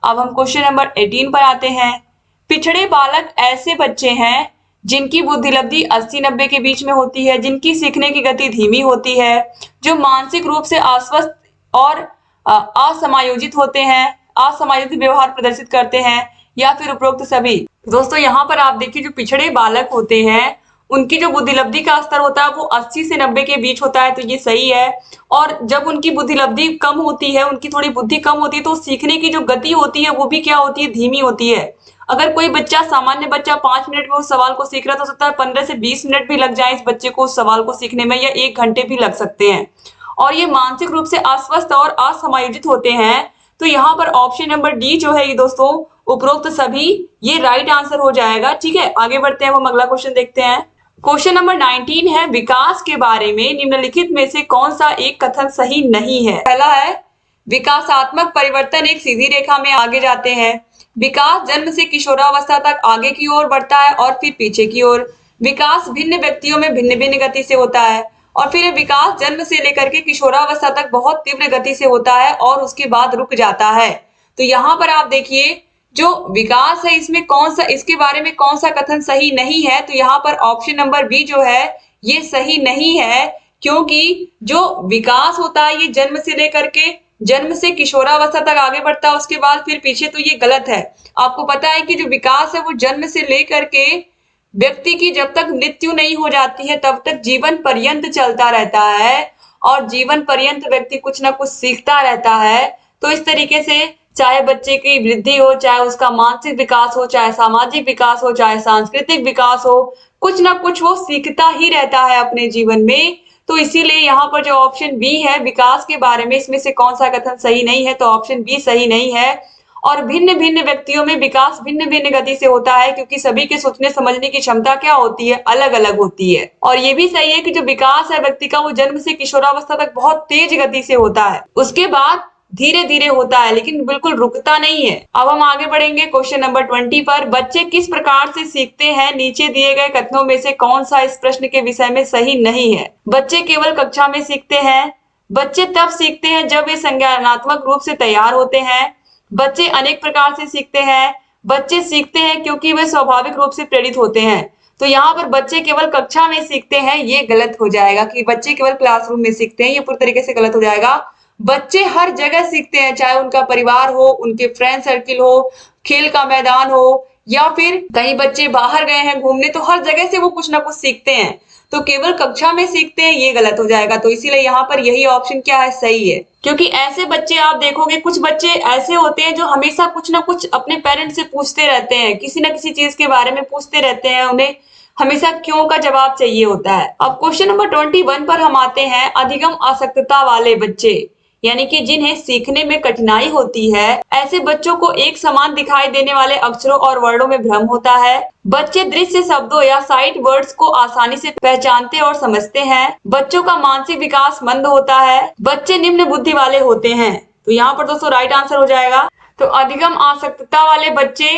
अब हम क्वेश्चन नंबर 18 पर आते हैं। पिछड़े बालक ऐसे बच्चे हैं जिनकी बुद्धिलब्धि 80-90 के बीच में होती है, जिनकी सीखने की गति धीमी होती है, जो मानसिक रूप से अस्वस्थ और असमायोजित होते हैं, असमायोजित व्यवहार प्रदर्शित करते हैं या फिर उपरोक्त सभी। दोस्तों, यहाँ पर आप देखिए, जो पिछड़े बालक होते हैं उनकी जो बुद्धिलब्धि का स्तर होता है वो 80 से 90 के बीच होता है, तो ये सही है। और जब उनकी बुद्धिलब्धि कम होती है, उनकी थोड़ी बुद्धि कम होती है, तो सीखने की जो गति होती है वो भी क्या होती है, धीमी होती है। अगर कोई बच्चा, सामान्य बच्चा 5 मिनट में उस सवाल को सीख रहा है, तो हो सकता है 15 से 20 मिनट भी लग जाए इस बच्चे को उस सवाल को सीखने में, या 1 घंटे भी लग सकते हैं। और ये मानसिक रूप से अस्वस्थ और असमायोजित होते हैं। तो यहाँ पर ऑप्शन नंबर डी जो है ये दोस्तों, उपरोक्त सभी, ये राइट आंसर हो जाएगा। ठीक है, आगे बढ़ते हैं, हम अगला क्वेश्चन देखते हैं। क्वेश्चन नंबर 19 है, विकास के बारे में निम्नलिखित में से कौन सा एक कथन सही नहीं है। पहला है, विकासात्मक परिवर्तन एक सीधी रेखा में आगे जाते हैं। विकास जन्म से किशोरावस्था तक आगे की ओर बढ़ता है और फिर पीछे की ओर। विकास भिन्न व्यक्तियों में भिन्न भिन्न गति से होता है और फिर विकास जन्म से लेकर के किशोरावस्था तक बहुत तीव्र गति से होता है और उसके बाद रुक जाता है। तो यहाँ पर आप देखिए जो विकास है इसमें कौन सा, इसके बारे में कौन सा कथन सही नहीं है, तो यहाँ पर ऑप्शन नंबर बी जो है ये सही नहीं है, क्योंकि जो विकास होता है ये जन्म से किशोरावस्था तक आगे बढ़ता है, उसके बाद फिर पीछे, तो ये गलत है। आपको पता है कि जो विकास है वो जन्म से लेकर के व्यक्ति की जब तक मृत्यु नहीं हो जाती है तब तक जीवन पर्यंत चलता रहता है, और जीवन पर्यंत व्यक्ति कुछ ना कुछ सीखता रहता है। तो इस तरीके से चाहे बच्चे की वृद्धि हो, चाहे उसका मानसिक विकास हो, चाहे सामाजिक विकास हो, चाहे सांस्कृतिक विकास हो, कुछ ना कुछ वो सीखता ही रहता है अपने जीवन में। तो इसीलिए यहाँ पर जो ऑप्शन बी है विकास के बारे में, इसमें से कौन सा कथन सही नहीं है, तो ऑप्शन बी सही नहीं है। और भिन्न भिन्न व्यक्तियों में विकास भिन्न भिन्न गति से होता है, क्योंकि सभी के सोचने समझने की क्षमता क्या होती है, अलग अलग होती है। और ये भी सही है कि जो विकास है व्यक्ति का वो जन्म से किशोरावस्था तक बहुत तेज गति से होता है, उसके बाद धीरे धीरे होता है, लेकिन बिल्कुल रुकता नहीं है। अब हम आगे बढ़ेंगे क्वेश्चन नंबर 20 पर। बच्चे किस प्रकार से सीखते हैं, नीचे दिए गए कथनों में से कौन सा इस प्रश्न के विषय में सही नहीं है। बच्चे केवल कक्षा में सीखते हैं, बच्चे तब सीखते हैं जब वे संज्ञानात्मक रूप से तैयार होते हैं, बच्चे अनेक प्रकार से सीखते हैं, बच्चे सीखते हैं क्योंकि वे स्वाभाविक रूप से प्रेरित होते हैं। तो यहाँ पर बच्चे केवल कक्षा में सीखते हैं, ये गलत हो जाएगा कि बच्चे केवल क्लासरूम में सीखते हैं, ये पूरी तरीके से गलत हो जाएगा। बच्चे हर जगह सीखते हैं, चाहे उनका परिवार हो, उनके फ्रेंड सर्किल हो, खेल का मैदान हो, या फिर कहीं बच्चे बाहर गए हैं घूमने, तो हर जगह से वो कुछ ना कुछ सीखते हैं। तो केवल कक्षा में सीखते हैं ये गलत हो जाएगा। तो इसीलिए यहाँ पर यही ऑप्शन क्या है, सही है। क्योंकि ऐसे बच्चे आप देखोगे, कुछ बच्चे ऐसे होते हैं जो हमेशा कुछ ना कुछ अपने पेरेंट्स से पूछते रहते हैं, किसी ना किसी चीज के बारे में पूछते रहते हैं, उन्हें हमेशा क्यों का जवाब चाहिए होता है। अब क्वेश्चन नंबर 21 पर हम आते हैं। अधिगम आसक्तता वाले बच्चे, यानी कि जिन्हें सीखने में कठिनाई होती है, ऐसे बच्चों को एक समान दिखाई देने वाले अक्षरों और वर्णों में भ्रम होता है। बच्चे दृश्य शब्दों या साइट वर्ड्स को आसानी से पहचानते और समझते हैं। बच्चों का मानसिक विकास मंद होता है। बच्चे निम्न बुद्धि वाले होते हैं। तो यहाँ पर दोस्तों राइट आंसर हो जाएगा। तो अधिगम आसक्तता वाले बच्चे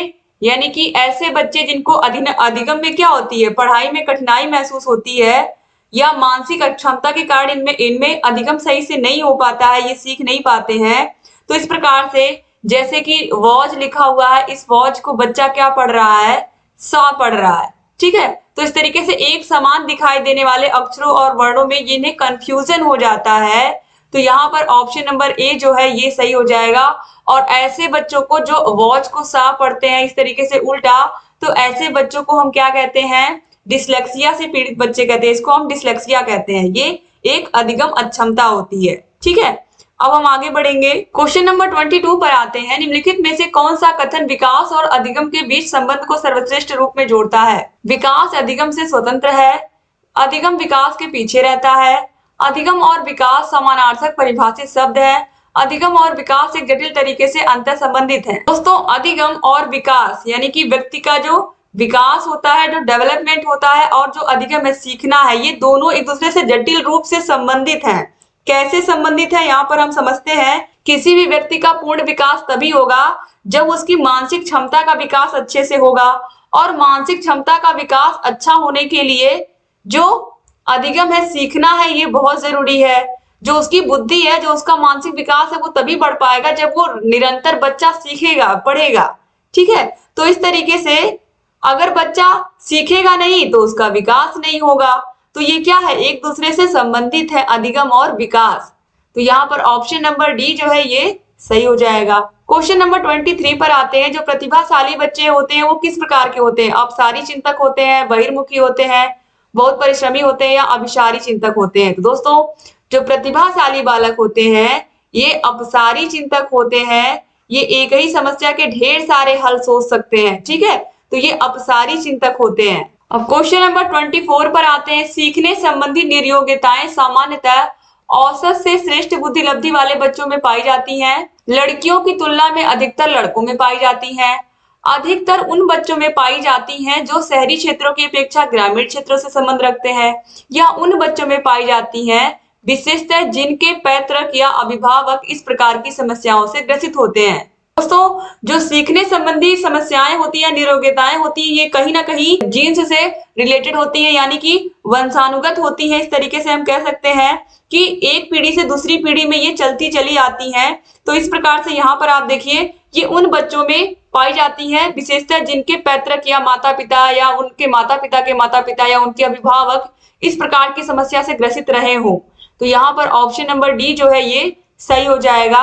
यानी कि ऐसे बच्चे जिनको अधिगम में क्या होती है, पढ़ाई में कठिनाई महसूस होती है या मानसिक अक्षमता के कारण इनमें अधिगम सही से नहीं हो पाता है, ये सीख नहीं पाते हैं। तो इस प्रकार से जैसे कि वॉच लिखा हुआ है, इस वॉच को बच्चा क्या पढ़ रहा है, सा पढ़ रहा है, ठीक है। तो इस तरीके से एक समान दिखाई देने वाले अक्षरों और वर्णों में इन्हें कंफ्यूजन हो जाता है। तो यहाँ पर ऑप्शन नंबर ए जो है ये सही हो जाएगा। और ऐसे बच्चों को जो वॉच को सा पढ़ते हैं इस तरीके से उल्टा, तो ऐसे बच्चों को हम क्या कहते हैं, डिसलेक्सिया से पीड़ित बच्चे कहते हैं, इसको हम डिसलेक्सिया कहते हैं। ये एक अधिगम अक्षमता होती है, ठीक है। अब हम आगे बढ़ेंगे, क्वेश्चन नंबर 22 पर आते हैं। निम्नलिखित में से कौन सा कथन विकास और अधिगम के बीच संबंध को सर्वश्रेष्ठ रूप में जोड़ता है। विकास अधिगम से स्वतंत्र है, अधिगम विकास के पीछे रहता है, अधिगम और विकास समानार्थक परिभाषित शब्द है, अधिगम और विकास एक जटिल तरीके से अंतर संबंधित है। दोस्तों अधिगम और विकास यानी कि व्यक्ति का जो विकास होता है, जो डेवलपमेंट होता है, और जो अधिगम है, सीखना है, ये दोनों एक दूसरे से जटिल रूप से संबंधित हैं। कैसे संबंधित है, यहाँ पर हम समझते हैं। किसी भी व्यक्ति का पूर्ण विकास तभी होगा जब उसकी मानसिक क्षमता का विकास अच्छे से होगा, और मानसिक क्षमता का विकास अच्छा होने के लिए जो अधिगम है, सीखना है, ये बहुत जरूरी है। जो उसकी बुद्धि है, जो उसका मानसिक विकास है, वो तभी बढ़ पाएगा जब वो निरंतर बच्चा सीखेगा, पढ़ेगा, ठीक है। तो इस तरीके से अगर बच्चा सीखेगा नहीं तो उसका विकास नहीं होगा। तो ये क्या है, एक दूसरे से संबंधित है, अधिगम और विकास। तो यहाँ पर ऑप्शन नंबर डी जो है ये सही हो जाएगा। क्वेश्चन नंबर 23 पर आते हैं। जो प्रतिभाशाली बच्चे होते हैं वो किस प्रकार के होते हैं, अपसारी चिंतक होते हैं, बहिर्मुखी होते हैं, बहुत परिश्रमी होते हैं, या अभिसारी चिंतक होते हैं। तो दोस्तों जो प्रतिभाशाली बालक होते हैं ये अपसारी चिंतक होते हैं। ये एक ही समस्या के ढेर सारे हल सोच सकते हैं, ठीक है। तो ये अपसारी चिंतक होते हैं। अब क्वेश्चन नंबर 24 पर आते हैं। सीखने संबंधी निर्योग्यताएं सामान्यतः औसत से श्रेष्ठ बुद्धि लब्धि वाले बच्चों में पाई जाती हैं, लड़कियों की तुलना में अधिकतर लड़कों में पाई जाती हैं, अधिकतर उन बच्चों में पाई जाती हैं जो शहरी क्षेत्रों की अपेक्षा ग्रामीण क्षेत्रों से संबंध रखते हैं, या उन बच्चों में पाई जाती हैं विशेषतः जिनके पैतृक या अभिभावक इस प्रकार की समस्याओं से ग्रसित होते हैं। दोस्तों जो सीखने संबंधी समस्याएं होती है, निरोग्यताएं होती है, ये कहीं ना कहीं जीन्स से रिलेटेड होती है, यानी कि वंशानुगत होती है। इस तरीके से हम कह सकते हैं कि एक पीढ़ी से दूसरी पीढ़ी में ये चलती चली आती हैं। तो इस प्रकार से यहाँ पर आप देखिए ये उन बच्चों में पाई जाती हैं विशेषतः जिनके पैतृक या माता पिता या उनके माता पिता के माता पिता या उनके अभिभावक इस प्रकार की समस्या से ग्रसित रहे हो। तो यहाँ पर ऑप्शन नंबर डी जो है ये सही हो जाएगा।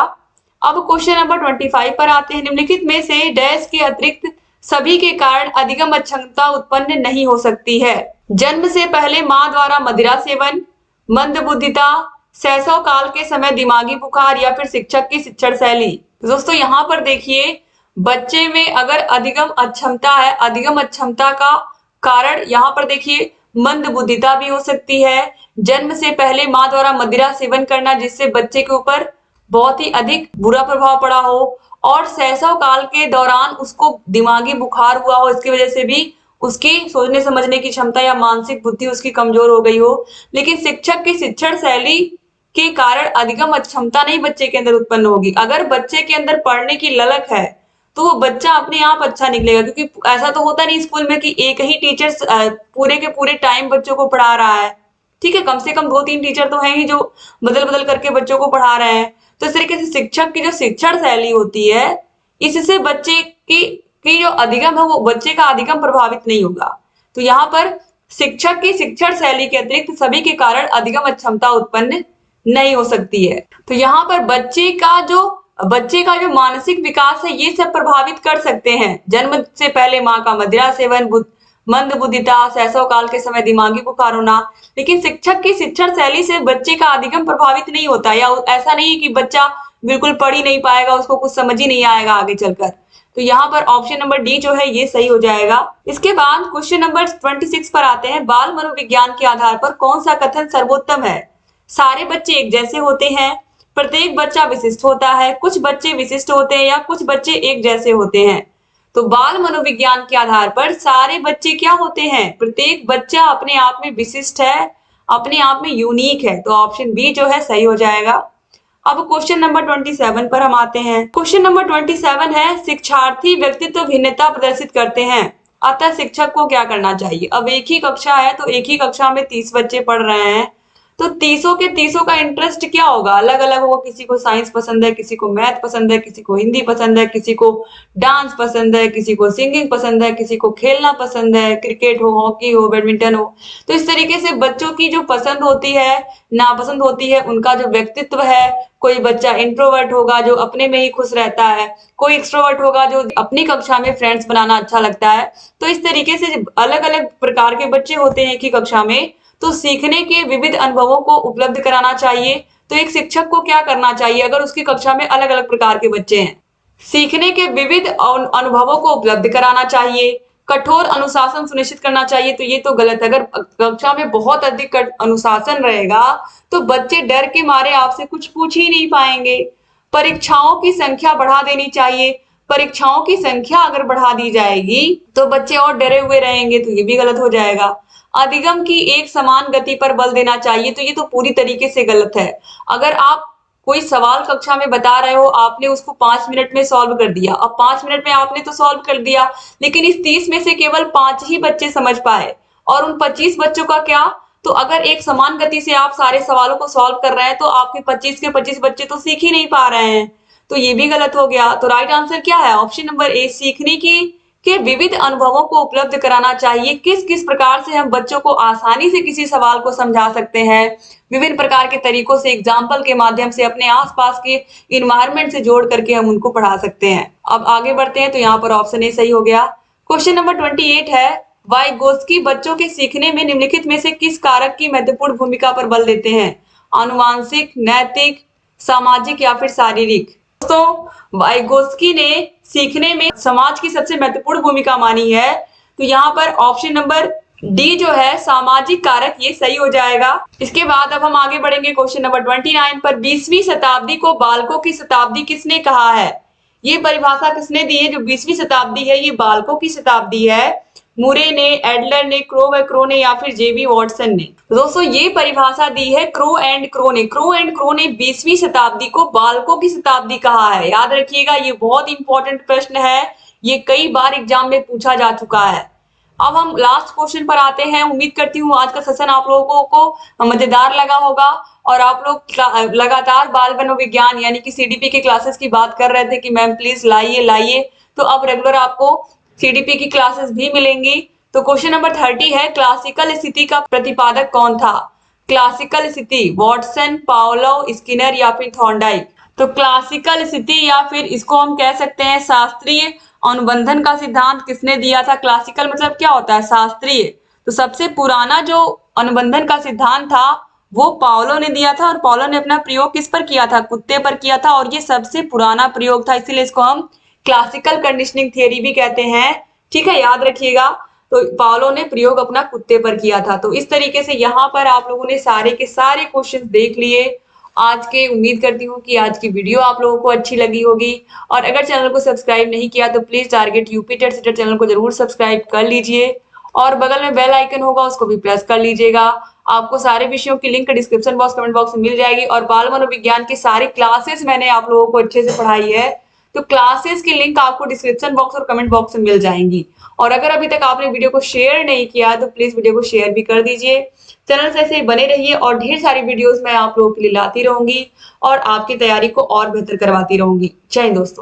अब क्वेश्चन नंबर 25 पर आते हैं। निम्नलिखित में से डैश के अतिरिक्त सभी के कारण अधिगम अक्षमता उत्पन्न नहीं हो सकती है। जन्म से पहले मां द्वारा मदिरा सेवन, मंदबुद्धिता, शैशव काल के समय दिमागी बुखार या फिर शिक्षक की शिक्षण शैली। तो दोस्तों यहाँ पर देखिए, बच्चे में अगर अधिगम अक्षमता है, अधिगम अक्षमता का कारण यहाँ पर देखिए मंदबुद्धिता भी हो सकती है, जन्म से पहले मां द्वारा मदिरा सेवन करना जिससे बच्चे के ऊपर बहुत ही अधिक बुरा प्रभाव पड़ा हो, और शैशव काल के दौरान उसको दिमागी बुखार हुआ हो, इसकी वजह से भी उसकी सोचने समझने की क्षमता या मानसिक बुद्धि उसकी कमजोर हो गई हो। लेकिन शिक्षक की शिक्षण शैली के कारण अधिगम अक्षमता नहीं बच्चे के अंदर उत्पन्न होगी। अगर बच्चे के अंदर पढ़ने की ललक है तो वो बच्चा अपने आप अच्छा निकलेगा, क्योंकि ऐसा तो होता नहीं स्कूल में कि एक ही टीचर पूरे के पूरे टाइम बच्चों को पढ़ा रहा है। ठीक है, कम से कम 2-3 टीचर तो हैं ही जो बदल बदल करके बच्चों को पढ़ा रहे हैं। तो इस तरीके से शिक्षक की जो शिक्षण शैली होती है, इससे बच्चे की जो अधिगम है वो बच्चे का अधिगम प्रभावित नहीं होगा। तो यहाँ पर शिक्षक की शिक्षण शैली के अतिरिक्त सभी के कारण अधिगम अक्षमता उत्पन्न नहीं हो सकती है। तो यहाँ पर बच्चे का जो मानसिक विकास है ये सब प्रभावित कर सकते हैं। जन्म से पहले माँ का मदिरा सेवन, मंदबुद्धिता, शैशव काल के समय दिमागी बुखार होना। लेकिन शिक्षक की शिक्षण शैली से बच्चे का अधिगम प्रभावित नहीं होता, या ऐसा नहीं है कि बच्चा बिल्कुल पढ़ ही नहीं पाएगा, उसको कुछ समझ ही नहीं आएगा आगे चलकर। तो यहाँ पर ऑप्शन नंबर डी जो है ये सही हो जाएगा। इसके बाद क्वेश्चन नंबर 26 पर आते हैं। बाल मनोविज्ञान के आधार पर कौन सा कथन सर्वोत्तम है? सारे बच्चे एक जैसे होते हैं, प्रत्येक बच्चा विशिष्ट होता है, कुछ बच्चे विशिष्ट होते हैं, या कुछ बच्चे एक जैसे होते हैं। तो बाल मनोविज्ञान के आधार पर सारे बच्चे क्या होते हैं? प्रत्येक बच्चा अपने आप में विशिष्ट है, अपने आप में यूनिक है। तो ऑप्शन बी जो है सही हो जाएगा। अब क्वेश्चन नंबर 27 पर हम आते हैं। क्वेश्चन नंबर 27 है, शिक्षार्थी व्यक्तित्व भिन्नता प्रदर्शित करते हैं, अतः शिक्षक को क्या करना चाहिए? अब एक ही कक्षा है तो एक ही कक्षा में 30 बच्चे पढ़ रहे हैं, तो 30 का इंटरेस्ट क्या होगा? अलग अलग होगा। किसी को साइंस पसंद है, किसी को मैथ पसंद है, किसी को हिंदी पसंद है, किसी को डांस पसंद है, किसी को सिंगिंग पसंद है, किसी को खेलना पसंद है, क्रिकेट हो, हॉकी हो, बैडमिंटन हो। तो इस तरीके से बच्चों की जो पसंद होती है, नापसंद होती है, उनका जो व्यक्तित्व है, कोई बच्चा इंट्रोवर्ट होगा जो अपने में ही खुश रहता है, कोई एक्सट्रोवर्ट होगा जो अपनी कक्षा में फ्रेंड्स बनाना अच्छा लगता है। तो इस तरीके से अलग अलग प्रकार के बच्चे होते हैं एक ही कक्षा में, तो सीखने के विविध अनुभवों को उपलब्ध कराना चाहिए। तो एक शिक्षक को क्या करना चाहिए अगर उसकी कक्षा में अलग अलग प्रकार के बच्चे हैं? सीखने के विविध अनुभवों को उपलब्ध कराना चाहिए, कठोर अनुशासन सुनिश्चित करना चाहिए। तो ये तो गलत है। अगर कक्षा में बहुत अधिक अनुशासन रहेगा तो बच्चे डर के मारे आपसे कुछ पूछ ही नहीं पाएंगे। परीक्षाओं की संख्या बढ़ा देनी चाहिए। परीक्षाओं की संख्या अगर बढ़ा दी जाएगी तो बच्चे और डरे हुए रहेंगे, तो ये भी गलत हो जाएगा। अधिगम की एक समान गति पर बल देना चाहिए, तो ये तो पूरी तरीके से गलत है। अगर आप कोई सवाल कक्षा में बता रहे हो, आपने उसको 5 मिनट में सॉल्व कर दिया, अब 5 मिनट में आपने तो सॉल्व कर दिया, लेकिन इस 30 में से केवल 5 ही बच्चे समझ पाए, और उन 25 बच्चों का क्या? तो अगर एक समान गति से आप सारे सवालों को सॉल्व कर रहे हैं तो आपके 25 के 25 बच्चे तो सीख ही नहीं पा रहे हैं, तो ये भी गलत हो गया। तो राइट आंसर क्या है? ऑप्शन नंबर ए, सीखने की के विविध अनुभवों को उपलब्ध कराना चाहिए। किस किस प्रकार से हम बच्चों को आसानी से किसी सवाल को समझा सकते हैं, विभिन्न प्रकार के तरीकों से, एग्जाम्पल के माध्यम से, अपने आसपास के इन्वायरमेंट से जोड़ करके हम उनको पढ़ा सकते हैं। अब आगे बढ़ते हैं, तो यहाँ पर ऑप्शन ए सही हो गया। क्वेश्चन नंबर 28 है, वाइगोत्स्की बच्चों के सीखने में निम्नलिखित में से किस कारक की महत्वपूर्ण भूमिका पर बल देते हैं? आनुवांशिक, नैतिक, सामाजिक या फिर शारीरिक? दोस्तों वाइगोत्स्की ने सीखने में समाज की सबसे महत्वपूर्ण भूमिका मानी है, तो यहाँ पर ऑप्शन नंबर डी जो है सामाजिक कारक, ये सही हो जाएगा। इसके बाद अब हम आगे बढ़ेंगे क्वेश्चन नंबर 29 पर। 20वीं शताब्दी को बालकों की शताब्दी किसने कहा है? ये परिभाषा किसने दी है? जो 20वीं शताब्दी है ये बालकों की शताब्दी है। मुरे ने, एडलर ने, क्रो ने या फिर जेबी वॉटसन ने? दोस्तों ये परिभाषा दी है क्रो एंड क्रो ने। क्रो एंड क्रो ने 20वीं शताब्दी को बालकों की शताब्दी कहा है। याद रखिएगा, ये बहुत इंपॉर्टेंट प्रश्न है, ये कई बार एग्जाम में पूछा जा चुका है। अब हम लास्ट क्वेश्चन पर आते हैं। उम्मीद करती हूँ आज का सेशन आप लोगों को मजेदार लगा होगा और आप लोग लगातार बाल मनोविज्ञान यानी कि सीडीपी के क्लासेस की बात कर रहे थे कि मैम प्लीज लाइए लाइए, तो अब रेगुलर आपको सीडीपी की क्लासेस भी मिलेंगी। तो क्वेश्चन नंबर 30 है, क्लासिकल स्थिति का प्रतिपादक कौन था? क्लासिकल स्थिति वॉटसन, पावलोव, स्किनर या फिर थॉर्नडाइक। तो क्लासिकल स्थिति या फिर इसको हम कह सकते हैं शास्त्रीय अनुबंधन का सिद्धांत किसने दिया था? क्लासिकल मतलब क्या होता है? शास्त्रीय। तो सबसे पुराना जो अनुबंधन का सिद्धांत था वो पावलो ने दिया था, और पावलो ने अपना प्रयोग किस पर किया था? कुत्ते पर किया था, और ये सबसे पुराना प्रयोग था, इसीलिए इसको हम क्लासिकल कंडीशनिंग थियरी भी कहते हैं। ठीक है, याद रखिएगा। तो पावलो ने प्रयोग अपना कुत्ते पर किया था। तो इस तरीके से यहाँ पर आप लोगों ने सारे के सारे क्वेश्चन देख लिए आज के। उम्मीद करती हूँ कि आज की वीडियो आप लोगों को अच्छी लगी होगी, और अगर चैनल को सब्सक्राइब नहीं किया तो please target UP TET CTET channel को जरूर सब्सक्राइब कर लीजिए, और बगल में बेल आइकन होगा उसको भी प्रेस कर लीजिएगा। आपको सारे विषयों की link description box comment box में मिल जाएगी, और बाल मनोविज्ञान की सारी क्लासेस मैंने आप लोगों को अच्छे से पढ़ाई है, तो क्लासेस की लिंक आपको डिस्क्रिप्शन बॉक्स और कमेंट बॉक्स में मिल जाएंगी। और अगर अभी तक आपने वीडियो को शेयर नहीं किया तो प्लीज वीडियो को शेयर भी कर दीजिए। चैनल से ऐसे ही बने रहिए, और ढेर सारी वीडियोस मैं आप लोगों के लिए लाती रहूंगी और आपकी तैयारी को और बेहतर करवाती रहूंगी। जय हिंद दोस्तों।